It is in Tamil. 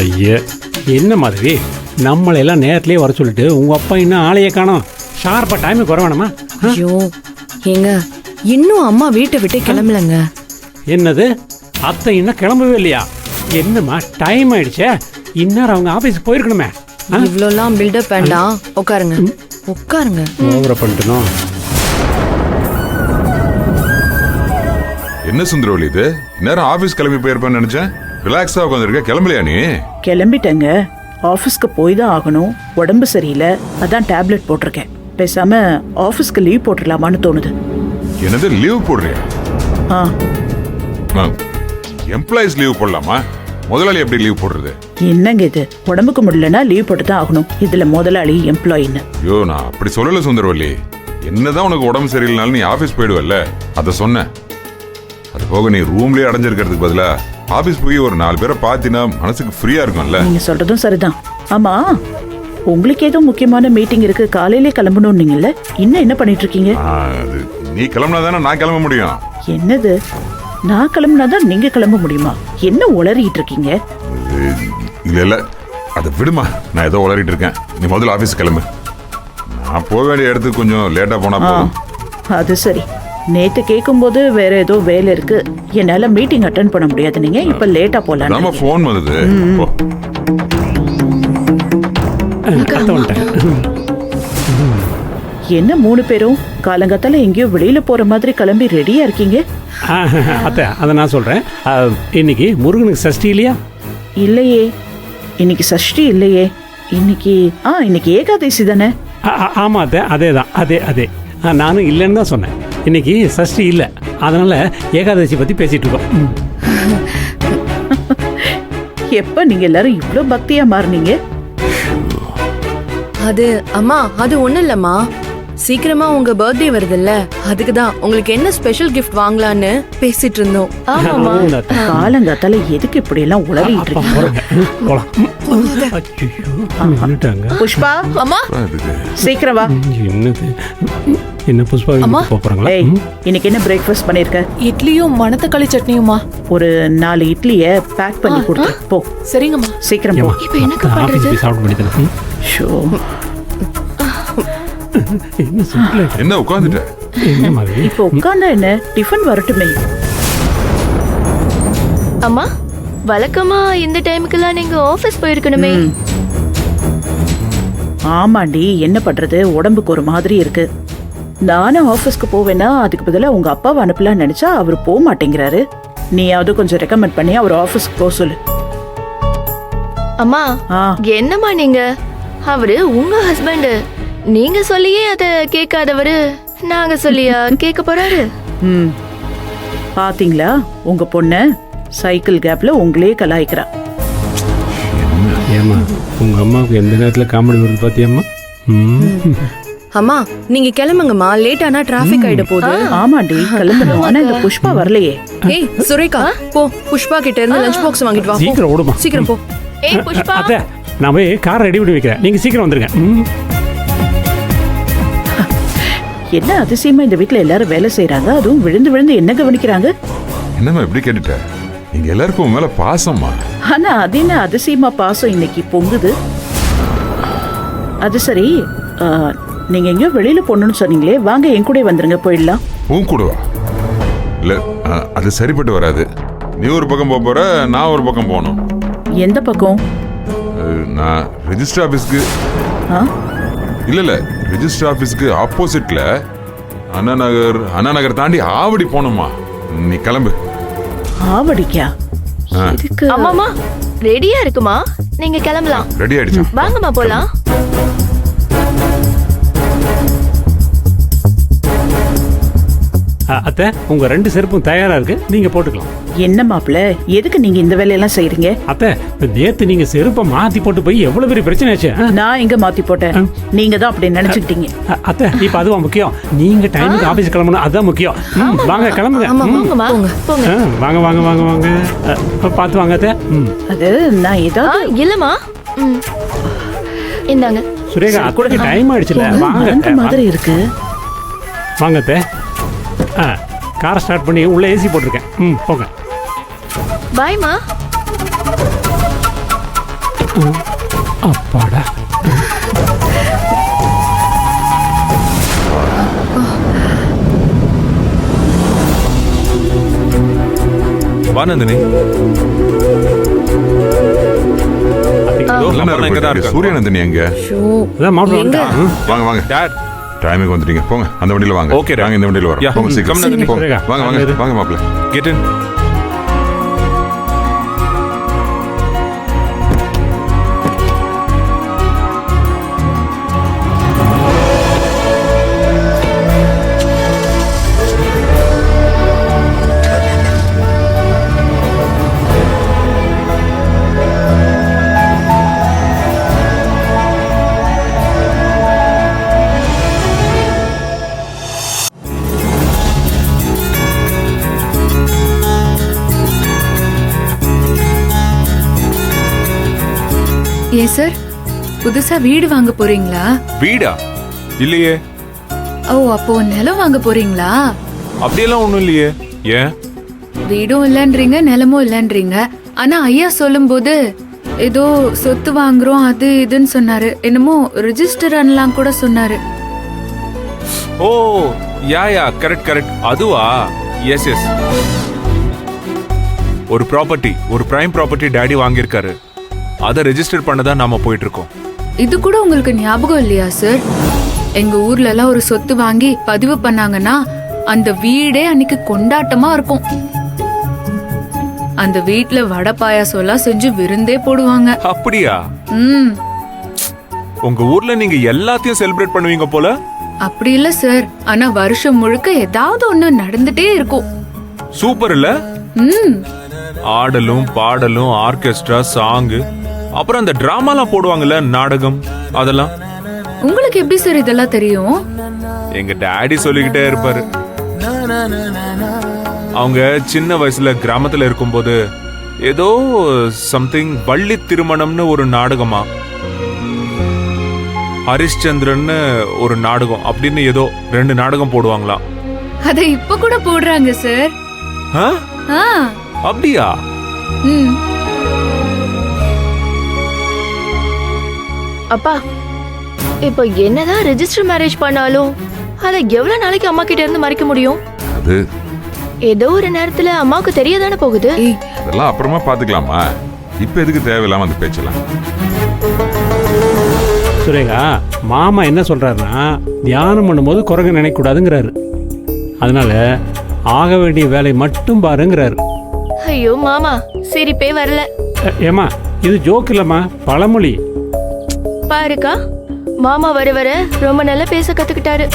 ஐயா என்ன மாதிரி நம்மளையெல்லாம் நேரத்துலேயே வர சொல்லிட்டு உங்கள் அப்பா இன்னும் ஆளையே காணோம். ஷார்ப்பாக டைமுக்கு வர வேணாமா? ஐயோ ஏங்க இன்னும் அம்மா வீட்டை விட்டு கிளம்பலங்க. என்னது அத்தை இன்னும் கிளம்பவே இல்லையா? என்னம்மா டைம் ஆயிடுச்சே, இந்நேரம் அவங்க ஆஃபீஸுக்கு போயிருக்கணுமே. இவ்வளோலாம் பில்டப் வேண்டாம், உட்காருங்க உட்காருங்க. ஓவர பண்ணிட்டோம். என்ன சுந்தரவழி இது? நேரம் ஆபீஸ் கிளம்பி போயிருப்பேன்னு நினைச்சேன். ரிலாக்ஸா உட்காந்துருக்க, கிளம்பலையா நீ? கிளம்பிட்டேங்க. ஆஃபீஸ்க்கு போய் தான் ஆகணும். உடம்பு சரியில்லை, அதான் டேப்லெட் போட்டிருக்கேன். பேசாம ஆஃபீஸ்க்கு லீவ் போட்டுடலாமான்னு தோணுது. என்னது லீவ் போடுறியா? ஆ எம்ப்ளாயிஸ் லீவ் போடலாமா? முதலாளி எப்படி லீவ் போடுறது? என்னங்க இது, உடம்புக்கு முடியலன்னா லீவ் போட்டு தான் ஆகணும். இதுல முதலாளி எம்ப்ளாயின்னு. ஐயோ நான் அப்படி சொல்லல சுந்தரவல்லி. என்னதான் உனக்கு உடம்பு சரியில்லைனாலும் நீ ஆபீஸ் போயிடுவல்ல, அதை சொன்னேன். அது போக நீ ரூம்லயே அடைஞ்சிருக்கிறதுக்கு பதிலா ஆபீஸ் போய் ஒரு 4 பேரை பார்த்தினா மனசுக்கு ஃப்ரீயா இருக்கும்ல. நீங்க சொல்றதும் சரிதான். ஆமா, உங்களுக்கு ஏதோ முக்கியமான மீட்டிங் இருக்கு, காலையிலே கிளம்பணும் நீங்கல்ல, இன்னும் என்ன பண்ணிட்டு இருக்கீங்க? அது நீ கிளம்பினா தானே நான் கிளம்ப முடியும். என்னது, நான் கிளம்புனாதான் நீங்க கிளம்ப முடியுமா? என்ன உளறிட்டு இருக்கீங்க? இல்ல இல்ல அதை விடுமா, நான் ஏதோ உளறிட்டு இருக்கேன். நீ முதல்ல ஆபீஸ் கிளம்பு. நான் போக வேண்டிய இடத்துக்கு கொஞ்சம் லேட்டா போனா போதும். அது சரி. நேத்து கேட்கும் போது வேற ஏதோ வேலை இருக்கு, என்னால மீட்டிங் அட்டென்ட் பண்ண முடியாது, நீங்க இப்ப லேட்டா போலாம். நம்ம போன் வந்தது. என்ன 3 பேரும் காலங்கத்தால எங்கேயோ வெளியில போற மாதிரி கிளம்பி ரெடியா இருக்கீங்க? அத்தை அதை நான் சொல்றேன். இன்னைக்கு முருகனுக்கு சஷ்டி இல்லையா? இல்லையே, இன்னைக்கு சஷ்டி இல்லையே. இன்னைக்கு ஏகாதசி தானே? ஆமா அத்தை, அதே தான், அதே நானும் இல்லைன்னு தான் சொன்னேன். இன்னைக்கு சஷ்டி இல்லை, அதனால ஏகாதசி பத்தி பேசிட்டு இருக்கோம். எப்ப நீங்க எல்லாரும் இவ்ளோ பக்தியா மாறுனீங்க? அது அம்மா, அது ஒண்ணும் இல்லம்மா, சீக்கிரமா உங்க பர்த்டே வருதுல்ல, அதுக்கு தான் உங்களுக்கு என்ன ஸ்பெஷல் கிஃப்ட் வாங்கலான்னு பேசிட்டு இருந்தோம். ஆமாமா, காலங்காத்தால எதுக்கு இப்படி எல்லாம் உளறிட்டு இருக்கீங்க? புஷ்பா, அம்மா சீக்கிரம் வா. என்ன புஷ்பா போறாங்களா? இன்னைக்கு என்ன பிரேக்ஃபாஸ்ட் பண்ணிருக்க? இட்லியும் மணத்தக்காளி சட்னியுமா? ஒரு 4 இட்லிய பேக் பண்ணி கொடுத்து போ. சரிங்கம்மா. சீக்கிரம் போ. இப்போ என்ன பண்றது? சாப்பிட முடியல. என்ன உட்கார்ந்துட்ட? இப்போ உட்கார்ந்தா என்ன, டிஃபன் வரட்டுமே. அம்மா, வழக்கமா இந்த டைமுக்குலாம் நீங்க ஆபீஸ் போயிருக்கணுமே. ஆமாண்டி, என்ன பண்றது, உடம்புக்கு ஒரு மாதிரி இருக்கு. நானும் ஆபீஸ்க்கு போவேன்னா அதுக்கு பதிலா உங்க அப்பாவை அனுப்பலாம்னு நினைச்சா அவர் போக மாட்டேங்கிறாரு. நீயாவது கொஞ்சம் ரெக்கமெண்ட் பண்ணி அவர் ஆபீஸ்க்கு போக சொல்லு. அம்மா என்னம்மா நீங்க, அவரு உங்க ஹஸ்பண்ட், நீங்க சொல்லியே அத கேட்காதவரு நாங்க சொல்லியா கேட்க போறாரு? பாத்தீங்களா உங்க பொண்ண, சைக்கிள் கேப்ல உங்களே கலாய்க்கிறா. ஏமா உங்க அம்மாவுக்கு எந்த நேரத்துல காமெடி வருது பாத்தியம்மா? அம்மா நீங்க கிளம்புங்கம்மா, லேட் ஆனா டிராபிக் ஆயிட போகுது. ஆமாண்டி கிளம்பணும், ஆனா இந்த புஷ்பா வரலையே. ஏய் சுரேகா, போ புஷ்பா கிட்ட இருந்து லஞ்ச் பாக்ஸ் வாங்கிட்டு வா. சீக்கிரம் ஓடுமா, சீக்கிரம் போ. ஏய் புஷ்பா, அத்தை நான் போய் கார் ரெடி பண்ணி வைக்கிறேன், நீங்க சீக்கிரம் வந்துருங்க. என்ன அதிசயமா இந்த வீட்டுல எல்லாரும் வேலை செய்யறாங்க, அதுவும் விழுந்து விழுந்து என்ன கவனிக்கிறாங்க. என்னம்மா இப்படி கேட்டுட்ட? இங்க எல்லாருக்கும் மேல பாசம்மா. ஆனா அது என்ன அதிசயமா பாசம் இன்னைக்கு பொங்குது. அது சரி, நீங்க எங்கேயோ வெளியில போகணும்னு சொன்னீங்களே, வாங்க என் கூட வந்துருங்க, போயிடலாம். உன் கூடவா? இல்ல அது சரிப்பட்டு வராது. நீ ஒரு பக்கம் போற, நான் ஒரு பக்கம் போகணும். எந்த பக்கம்? நான் ரெஜிஸ்டர் ஆபீஸ்க்கு. இல்ல ரெஜிஸ்டர் ஆபீஸ்க்கு ஆப்போசிட்ல அண்ணா நகர் தாண்டி ஆவடி போனோமா. நீ கிளம்பு. ஆவடிக்கா? அம்மாமா ரெடியா இருக்குமா, நீங்க கிளம்பலாம். ரெடி ஆயிடுச்சா? வாங்கம்மா போலாம். அத்தை உங்க 2 செருப்பும் தயாரா இருக்கு, நீங்க போட்டுக்கலாம். என்ன மாப்பிள்ள, எதுக்கு நீங்க இந்த வேலையெல்லாம் செய்றீங்க? அத்தை நேத்து நீங்க செருப்பை மாத்தி போட்டு போய் எவ்வளவு பெரிய பிரச்சனை ஆச்சு. நான் எங்க மாத்தி போட்டேன், நீங்க தான் அப்படி நினைச்சுக்கிட்டீங்க. அத்தை இப்ப அதுவா முக்கியம், நீங்க டைமுக்கு ஆபீஸ் கிளம்பணும், அதுதான் முக்கியம். வாங்க கிளம்புங்க. வாங்க வாங்க வாங்க வாங்க, பார்த்து வாங்க அத்தை. அது நான் ஏதாவது இல்லம்மா, இந்தாங்க. சுரேகா கூட டைம் ஆயிடுச்சுல, வாங்க மாதிரி இருக்கு. வாங்க அத்தை. காரை ஸ்டார்ட் பண்ணி உள்ள ஏசி போட்டிருக்கேன். போங்க. பாய்மா. அப்பாடா. வா நந்தினி. பாத்தீங்களா? இதோ, நல்ல அப்பா இங்க தான் இருக்காங்க. சூரியநந்தினி எங்க ஷோ அதான் மாப்பிள்ளை எங்க? வந்துட்டான். ம். வாங்க வாங்க டாட். டைமுக்கு வந்துட்டீங்க போங்க அந்த வண்டியில வாங்க. Okay, Dad. வாங்க இந்த வண்டியில வரோம். Yeah, போங்க come சீக்கிரம் நந்தினி. போங்க. சரிங்க. வாங்க அங்க இரு. வாங்க வாங்க மாப்பிள்ள. Get in. ஏன் சார் புதுசா வீடு வாங்க போறீங்களா? வீடா? இல்லையே. ஓ அப்போ நிலம் வாங்க போறீங்களா? அப்படியெல்லாம் ஒண்ணும் இல்லையே. ஏன்? வீடும் இல்லன்றீங்க நிலமும் இல்லன்றீங்க. ஆனா ஐயா சொல்லும்போது ஏதோ சொத்து வாங்குறோம் அது இதுன்னு சொன்னாரு. என்னமோ ரெஜிஸ்டர் பண்ணலாம் கூட சொன்னாரு. Oh yeah correct correct. அதுவா? Yes yes. ஒரு ப்ராப்பர்ட்டி, ஒரு பிரைம் ப்ராப்பர்ட்டி டாடி வாங்கியிருக்காரு. அதை ரெஜிஸ்டர் பண்ண தான் நாம போயிட்டு இருக்கோம். இது கூட உங்களுக்கு ஞாபகம் இல்லையா சார்? எங்க ஊர்ல எல்லாம் ஒரு சொத்து வாங்கி பதிவு பண்ணாங்கன்னா அந்த வீடே அன்னைக்கு கொண்டாட்டமா இருக்கும். அந்த வீட்ல வடை பாயாசம் எல்லாம் செஞ்சு விருந்தே போடுவாங்க. அப்படியா? ம் உங்க ஊர்ல நீங்க எல்லாத்தையும் செலிப்ரேட் பண்ணுவீங்க போல. அப்படி இல்ல சார். ஆனா வருஷம் முழுக்க ஏதாவது ஒண்ணு நடந்துட்டே இருக்கும். சூப்பர் இல்ல? ம் ஆடலும் பாடலும் ஆர்கெஸ்ட்ரா சாங்கு, அப்புறம் அந்த டிராமாலாம் போடுவாங்கல்ல நாடகம், அதெல்லாம். உங்களுக்கு எப்படி சார் இதெல்லாம் தெரியும்? எங்க டாடி சொல்லிக்கிட்டே இருப்பாரு. அவங்க சின்ன வயசுல கிராமத்துல இருக்கும்போது ஏதோ சம்திங் வள்ளி திருமணம்னு ஒரு நாடகமா, ஹரிஷ்சந்திரன்னு ஒரு நாடகம் அப்படின்னு ஏதோ 2 நாடகம் போடுவாங்களாம். அத இப்ப கூட போடுறாங்க சார். ஆ? ஆ அப்படியா? ம் அப்பா இப்போ என்னதான் ரெஜிஸ்டர் மேரேஜ் பண்ணாலும் அதை எவ்வளவு நாளைக்கு அம்மா கிட்ட இருந்து மறைக்க முடியும்? அது ஏதோ ஒரு நேரத்துல அம்மாவுக்கு தெரியதானே போகுது. ஏய் அதெல்லாம் அப்புறமா பாத்துக்கலாமா? இப்ப எதுக்கு தேவையில்லாம அந்த பேச்செல்லாம்? சுரேகா, மாமா என்ன சொல்றாருன்னா தியானம் பண்ணும்போது குரங்க நினைக்கக்கூடாதுங்கிறாரு. அதனால ஆக வேண்டிய வேலை மட்டும் பாருங்கிறாரு. ஐயோ மாமா சிரிப்பே வரல. ஏமா இது ஜோக் இல்லம்மா, பழமொழி. பாருக்கா, மாமா வர வர ரொம்ப நல்லா பேச கத்துக்கிட்டாரு.